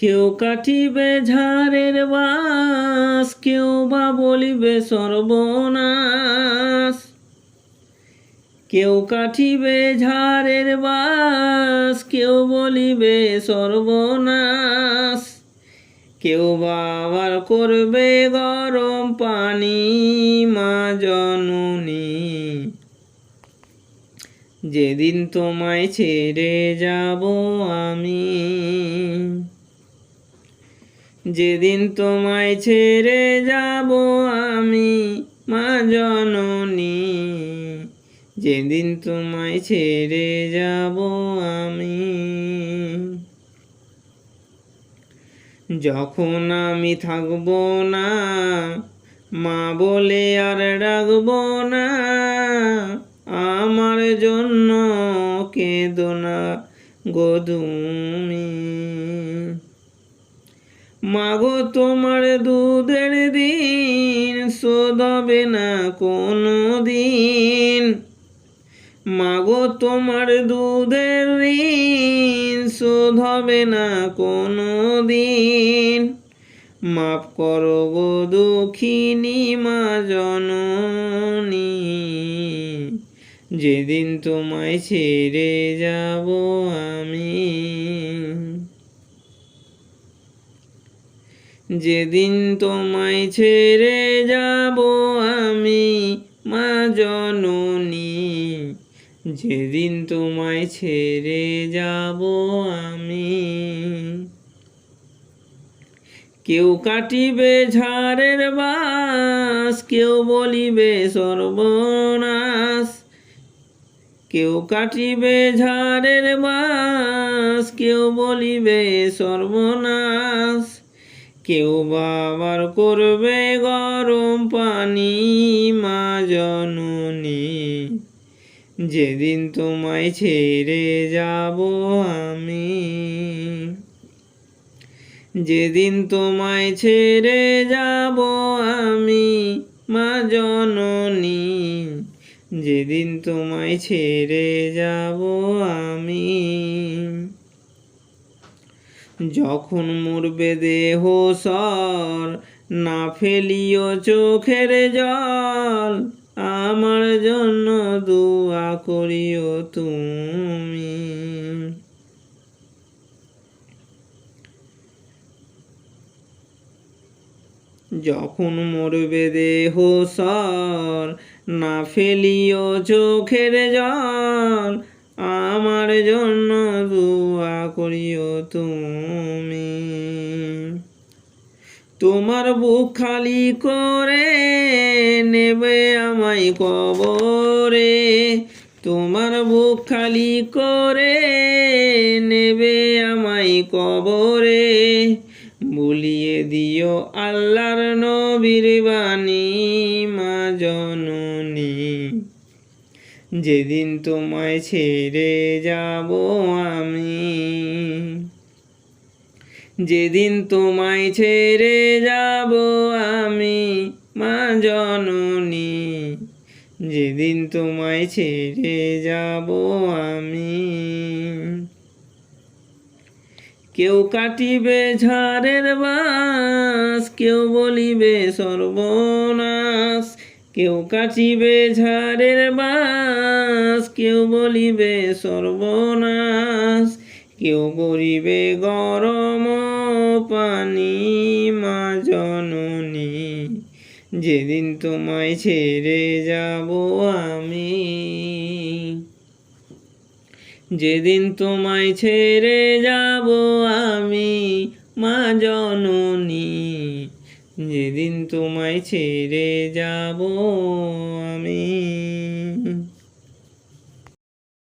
কেউ কাটিবে ঝাড়ের বাস, কেউ বা বলিবে সর্বনাশ। কেউ কাটিবে ঝাড়ের বাস, কেউ বলিবে সর্বনাশ। কেউ বা আবার করবে গরম পানি মা জননী। যেদিন তোমায় ছেড়ে যাব আমি, যেদিন তোমায় ছেড়ে যাব আমি মা জননী। যেদিন তোমায় ছেড়ে যাব আমি। যখন আমি থাকব না মা বলে আর ডাকব না, আমার জন্য কেঁদো না গো তুমি। মাগো তোমার দুধের দিন শোধ হবে না কোনো দিন। মাগো তোমার দুধের ঋণ শোধ হবে না কোনো দিন। মাফ করো গো দুঃখিনী মা জননী। যেদিন তোমায় ছেড়ে যাব আমি, যেদিন তোমায় ছেড়ে যাব আমি মা জননী। যেদিন তোমায় ছেড়ে যাব আমি। কেউ কাটিবে ঝাড়ের বাস, কেউ বলিবে সর্বনাশ। কেউ কাটিবে ঝাড়ের বাস, কেউ বলিবে সর্বনাশ। কেউ আবার করবে গরম পানি মা জননী। যেদিন তোমায় ছেড়ে যাব আমি, যেদিন তোমায় ছেড়ে যাব আমি মা জননী। যেদিন তোমায় ছেড়ে যাব আমি। যখন মরবে দেহ সর, না ফেলিও চোখের জল, আমার জন্য দোয়া করিও তুমি। যখন মরবে দেহ সর, না ফেলিও চোখের জল, আমার জন্য দোয়া করিও তুমি। তোমার বুক খালি করে নেবে আমায় কবরে। তোমার বুক খালি করে নেবে আমায় কবরে। বলিয়ে দিও আল্লাহর নবীর বাণী মা জননী। যেদিন তোমায় ছেড়ে যাব আমি, যেদিন তোমায় ছেড়ে যাব আমি মা জননী। যেদিন তোমায় ছেড়ে যাব আমি। কেউ কাটিবে ঝাড়ের বাস, কেউ বলিবে সর্বনাশ। কেউ কাটিবে ঝাড়ের বাস, কেউ বলিবে সর্বনাশ। কেউ করিবে গরম পানি মা জননী। যেদিন তোমায় ছেড়ে যাব আমি, যেদিন তোমায় ছেড়ে যাব আমি মা জননী। যেদিন তোমায় ছেড়ে যাব আমি।